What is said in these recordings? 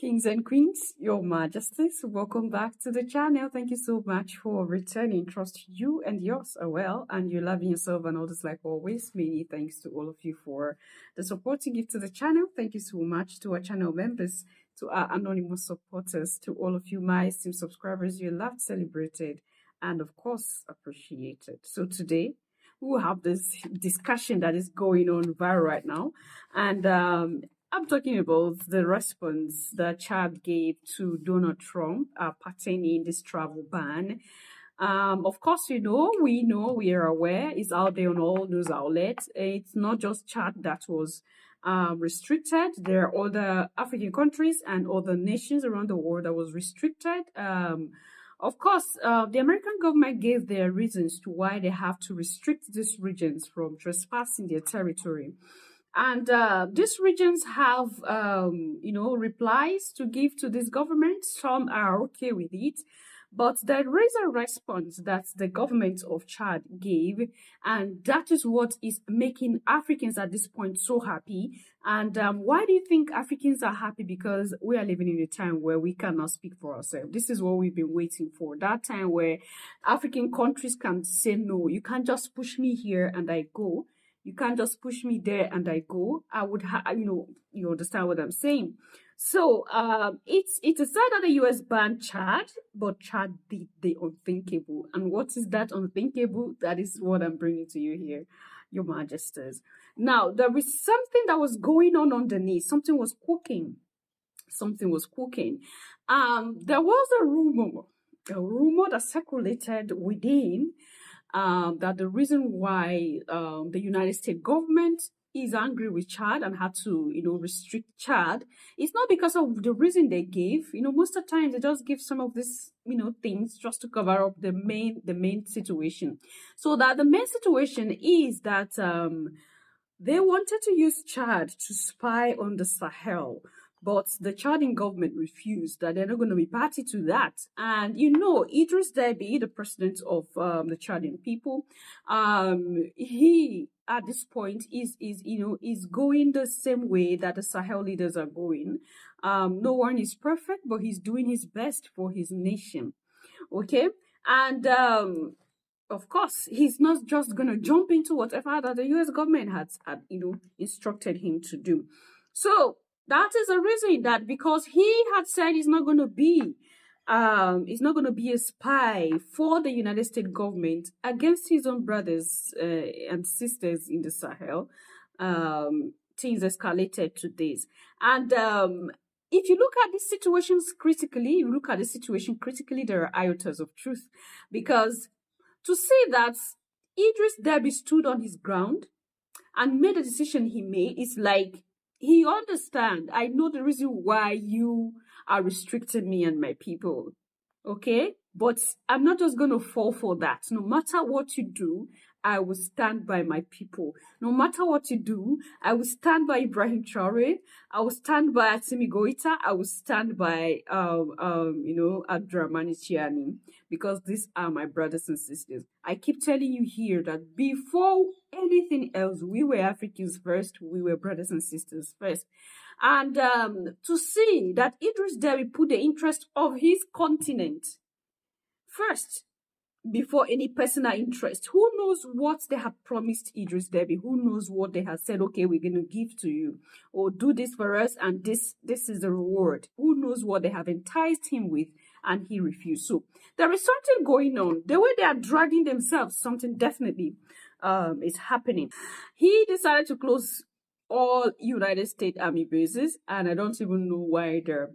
Kings and queens, your majesties, welcome back to the channel. Thank you so much for returning. Trust you and yours are well, and you're loving yourself and others like always. Many thanks to all of you for the support you give to the channel. Thank you so much to our channel members, to our anonymous supporters, to all of you, my esteemed subscribers. You loved, celebrated, and of course, appreciated. So today, we will have this discussion that is going on viral right now, and I'm talking about the response that Chad gave to Donald Trump pertaining this travel ban. Of course, we are aware, it's out there on all news outlets. It's not just Chad that was restricted. There are other African countries and other nations around the world that was restricted. Of course, the American government gave their reasons to why they have to restrict these regions from trespassing their territory. And these regions have, replies to give to this government. Some are okay with it. But there is a response that the government of Chad gave, and that is what is making Africans at this point so happy. And why do you think Africans are happy? Because we are living in a time where we cannot speak for ourselves. This is what we've been waiting for. That time where African countries can say, no, you can't just push me here and I go. You can't just push me there and I go. I would you understand what I'm saying. So it's said that the US banned Chad, but Chad did the unthinkable. And what is that unthinkable? That is what I'm bringing to you here, your majesties. Now, there is something that was going on underneath. Something was cooking. Something was cooking. There was a rumor that circulated within that the reason why the United States government is angry with Chad and had to, restrict Chad, it's not because of the reason they gave. Most of the time they just give some of these, things just to cover up the main situation. So that the main situation is that they wanted to use Chad to spy on the Sahel. But the Chadian government refused, that they're not going to be party to that. And, Idris Deby, the president of the Chadian people, he, at this point, is going the same way that the Sahel leaders are going. No one is perfect, but he's doing his best for his nation. Okay? And, of course, he's not just going to jump into whatever that the U.S. government has, instructed him to do. So, that is the reason, that because he had said he's not going to be a spy for the United States government against his own brothers and sisters in the Sahel. Things escalated to this. And if you look at these situations critically, there are iotas of truth. Because to say that Idris Deby stood on his ground and made the decision he made is like, he understands. I know the reason why you are restricting me and my people. Okay? But I'm not just going to fall for that. No matter what you do, I will stand by my people. No matter what you do, I will stand by Ibrahim Traore. I will stand by Assimi Goita. I will stand by, Abdurrahmane Chiani, because these are my brothers and sisters. I keep telling you here that before anything else, we were Africans first. We were brothers and sisters first. And to see that Idris Deby put the interest of his continent first, before any personal interest. Who knows what they have promised Idris Deby? Who knows what they have said, okay, we're going to give to you, or do this for us, and this is the reward. Who knows what they have enticed him with, and he refused. So there is something going on. The way they are dragging themselves, something definitely is happening. He decided to close all United States Army bases, and I don't even know why there are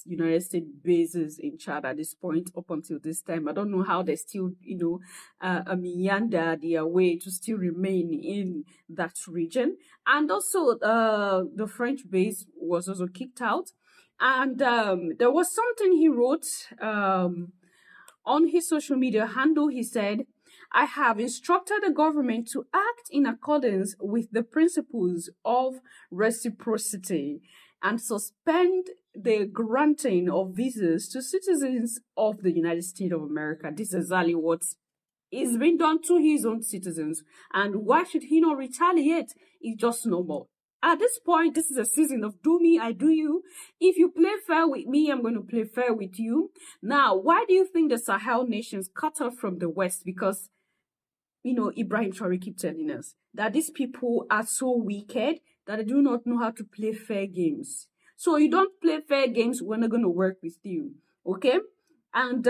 United States bases in Chad at this point, up until this time. I don't know how they still, meander their way to still remain in that region. And also, the French base was also kicked out. And there was something he wrote on his social media handle. He said, I have instructed the government to act in accordance with the principles of reciprocity and suspend the granting of visas to citizens of the United States of America. This is exactly what is being done to his own citizens. And why should he not retaliate? It's just normal. At this point, this is a season of do me, I do you. If you play fair with me, I'm going to play fair with you. Now, why do you think the Sahel nations cut off from the West? Because, Ibrahim Traore keep telling us that these people are so wicked that they do not know how to play fair games. So you don't play fair games, we're not going to work with you. Okay? And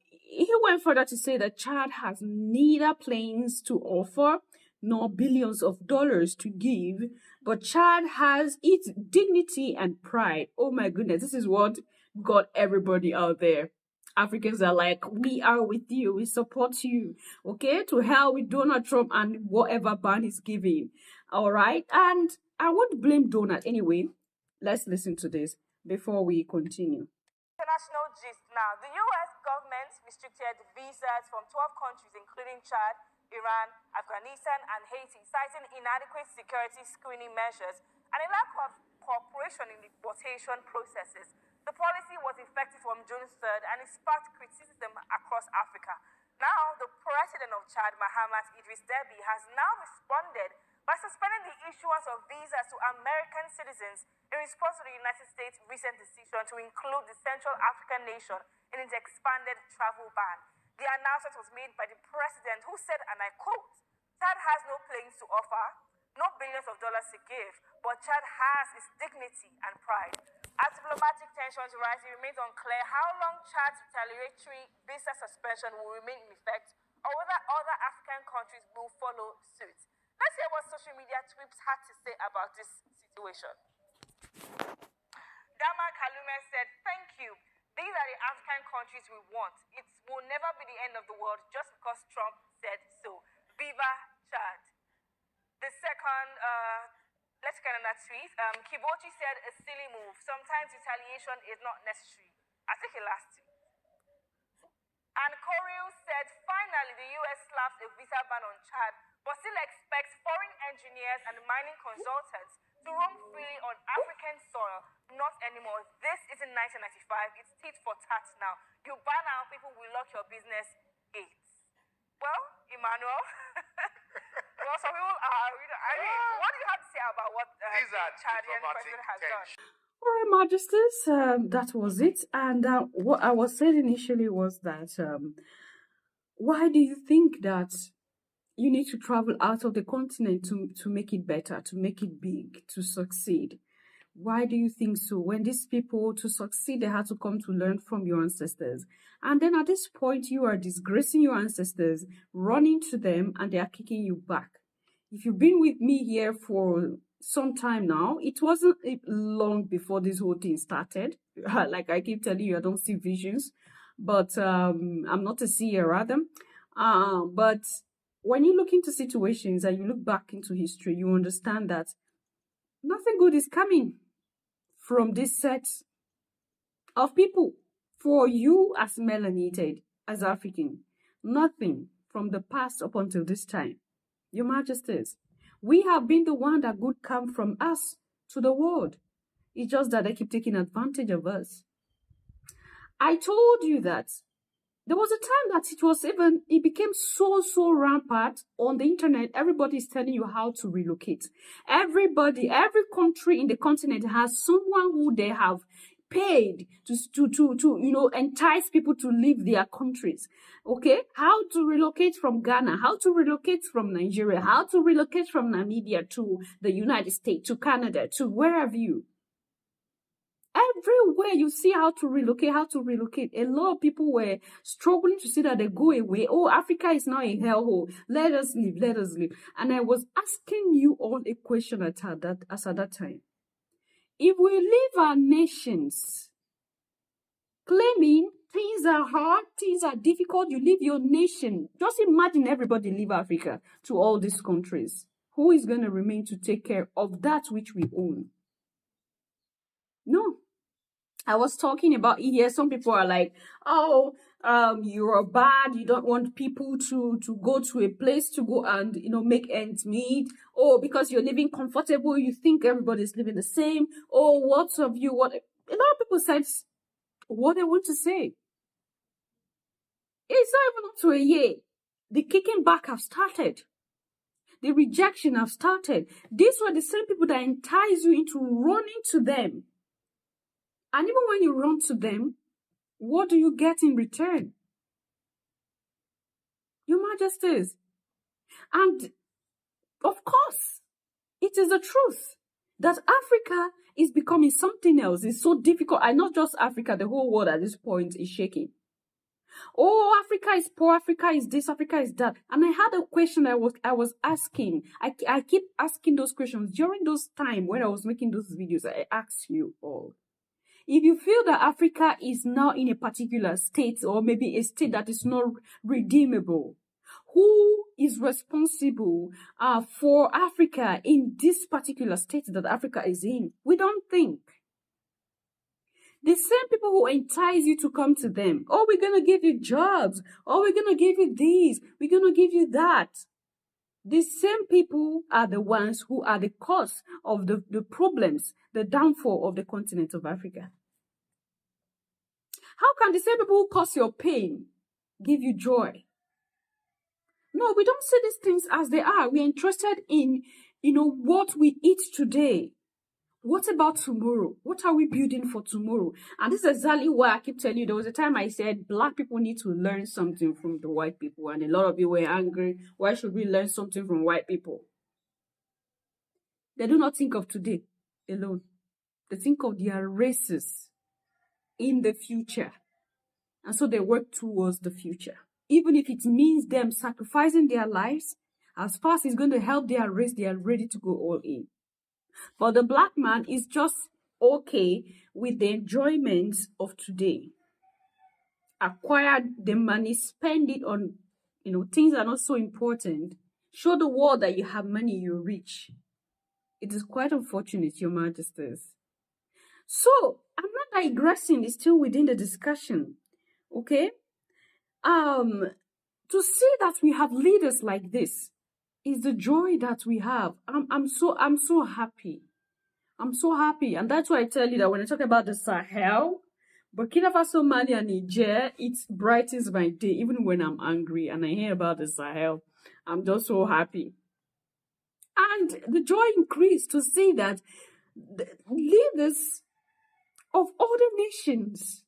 he went further to say that Chad has neither planes to offer nor billions of dollars to give, but Chad has its dignity and pride. Oh my goodness, this is what got everybody out there. Africans are like, we are with you, we support you, okay? To hell with Donald Trump and whatever ban he's giving, all right? And I won't blame Donald anyway. Let's listen to this before we continue. International gist now. The U.S. government restricted visas from 12 countries, including Chad, Iran, Afghanistan, and Haiti, citing inadequate security screening measures and a lack of cooperation in the deportation processes. The policy was effective from June 3rd and it sparked criticism across Africa. Now, the president of Chad, Mahamat Idris Deby, has now responded by suspending the issuance of visas to American citizens in response to the United States' recent decision to include the Central African nation in its expanded travel ban. The announcement was made by the president, who said, and I quote, "Chad has no planes to offer, no billions of dollars to give, but Chad has its dignity and pride." As diplomatic tensions rise, it remains unclear how long Chad's retaliatory visa suspension will remain in effect, or whether other African countries will follow suit. Let's hear what social media tweets had to say about this situation. Dama Kalume said, "Thank you. These are the African countries we want. It will never be the end of the world just because Trump said so. Viva Chad." The second, let's get another tweet. Kibochi said, "A silly move. Sometimes retaliation is not necessary." I think it lasts too. And Koryu said, "Finally, the U.S. slaps a visa ban on Chad, but still expects foreign engineers and mining consultants to roam freely on African soil. Not anymore. This isn't 1995. It's tit for tat now. You ban our people, we lock your business gates." Well, Emmanuel, well, some people are, I mean, what do you have to say about what the Chadian president has done? All right, Majesties, that was it. And what I was saying initially was that why do you think that you need to travel out of the continent to make it better, to make it big, to succeed? Why do you think so? When these people, to succeed, they had to come to learn from your ancestors. And then at this point, you are disgracing your ancestors, running to them, and they are kicking you back. If you've been with me here for some time now, it wasn't long before this whole thing started. Like I keep telling you, I don't see visions, but I'm not a seer rather. But when you look into situations and you look back into history, you understand that nothing good is coming from this set of people. For you as melanated, as African, nothing from the past up until this time. Your Majesties, we have been the one that good come from us to the world. It's just that they keep taking advantage of us. I told you that there was a time that it became so rampant on the internet. Everybody is telling you how to relocate. Every country in the continent has someone who they have paid to entice people to leave their countries. Okay, how to relocate from Ghana, how to relocate from Nigeria, how to relocate from Namibia to the United States, to Canada, to wherever you. Everywhere you see how to relocate. A lot of people were struggling to see that they go away. Oh, Africa is now a hellhole. Let us leave. And I was asking you all a question at that time. If we leave our nations claiming things are hard, things are difficult, you leave your nation. Just imagine everybody leave Africa to all these countries. Who is going to remain to take care of that which we own? No. I was talking about it here. Some people are like, "Oh, you're bad. You don't want people to go to a place to go and make ends meet. Oh, because you're living comfortable, you think everybody's living the same. Oh, what of you? What?" A lot of people said what they want to say. It's not even up to a year. The kicking back have started. The rejection have started. These were the same people that entice you into running to them. And even when you run to them, what do you get in return? Your Majesties. And of course, it is the truth that Africa is becoming something else. It's so difficult. And not just Africa, the whole world at this point is shaking. Oh, Africa is poor, Africa is this, Africa is that. And I had a question I was asking. I keep asking those questions. During those time when I was making those videos, I asked you all. If you feel that Africa is now in a particular state, or maybe a state that is not redeemable, who is responsible for Africa in this particular state that Africa is in? We don't think. The same people who entice you to come to them. Oh, we're going to give you jobs. Oh, we're going to give you this. We're going to give you that. The same people are the ones who are the cause of the problems, the downfall of the continent of Africa. How can the same people who cause your pain give you joy? No, we don't see these things as they are. We're interested in, what we eat today. What about tomorrow? What are we building for tomorrow? And this is exactly why I keep telling you, there was a time I said Black people need to learn something from the white people. And a lot of you were angry. Why should we learn something from white people? They do not think of today alone. They think of their races in the future. And so they work towards the future. Even if it means them sacrificing their lives, as far as it's going to help their race, they are ready to go all in. But the Black man is just okay with the enjoyment of today. Acquire the money, spend it on, things that are not so important. Show the world that you have money, you're rich. It is quite unfortunate, Your Majesties. So, I'm not digressing, it's still within the discussion. Okay? To see that we have leaders like this is the joy that we have. I'm so happy. I'm so happy. And that's why I tell you that when I talk about the Sahel, Burkina Faso, Mali, and Niger, it brightens my day. Even when I'm angry and I hear about the Sahel, I'm just so happy. And the joy increased to see that the leaders of other nations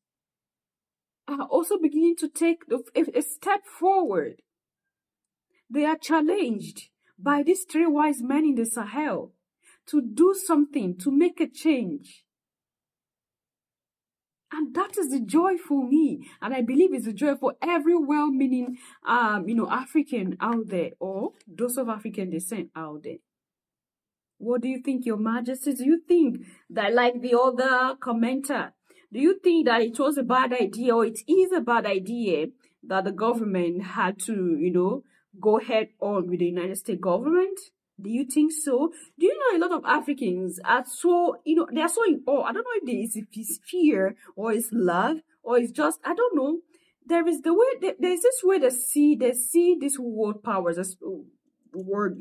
are also beginning to take a step forward. They are challenged by these three wise men in the Sahel to do something, to make a change. And that is the joy for me. And I believe it's the joy for every well-meaning, African out there, or those of African descent out there. What do you think, Your Majesty? Do you think that, like the other commenter, do you think that it was a bad idea, or it is a bad idea that the government had to, go head on with the United States government? Do you think so? Do you know a lot of Africans are so, they are so in awe. I don't know if it's fear or it's love or it's just, I don't know. There is there's this way they see these world powers as word,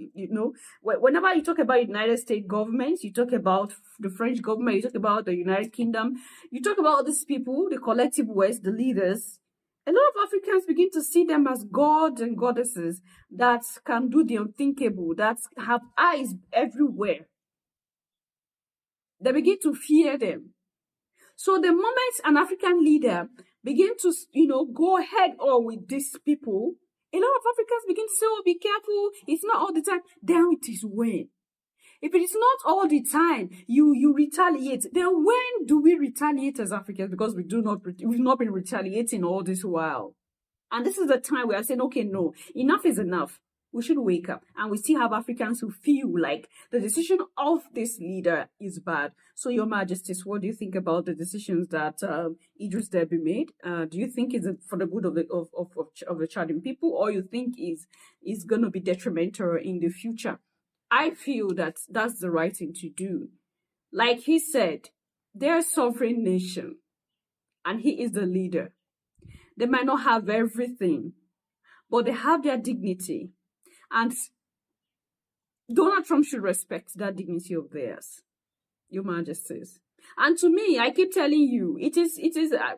whenever you talk about United States government, you talk about the French government, you talk about the United Kingdom, you talk about these people, the collective West, the leaders. A lot of Africans begin to see them as gods and goddesses that can do the unthinkable, that have eyes everywhere. They begin to fear them. So the moment an African leader begins to, go head on with these people, a lot of Africans begin to say, oh, be careful. It's not all the time. Then it is when. If it is not all the time, you retaliate. Then when do we retaliate as Africans? Because we've not been retaliating all this while. And this is the time where I said, okay, no, enough is enough. We should wake up. And we still have Africans who feel like the decision of this leader is bad. So, Your Majesties, what do you think about the decisions that Idris Deby made? Do you think it's for the good of the Chadian people, or you think is going to be detrimental in the future? I feel that that's the right thing to do. Like he said, they're a sovereign nation, and he is the leader. They might not have everything, but they have their dignity. And Donald Trump should respect that dignity of theirs, Your Majesties. And to me, I keep telling you, it is,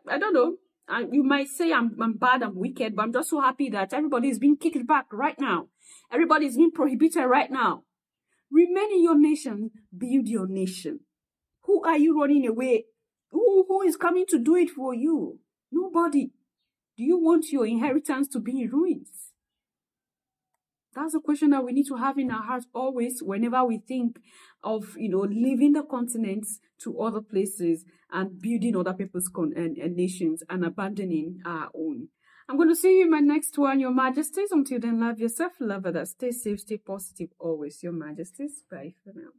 I don't know, You might say I'm bad, I'm wicked, but I'm just so happy that everybody is being kicked back right now. Everybody is being prohibited right now. Remain in your nation, build your nation. Who are you running away? Who is coming to do it for you? Nobody. Do you want your inheritance to be in ruins? That's a question that we need to have in our hearts always whenever we think of, leaving the continents to other places and building other people's and nations and abandoning our own. I'm going to see you in my next one, Your Majesties. Until then, love yourself, love others. Stay safe, stay positive always, Your Majesties. Bye for now.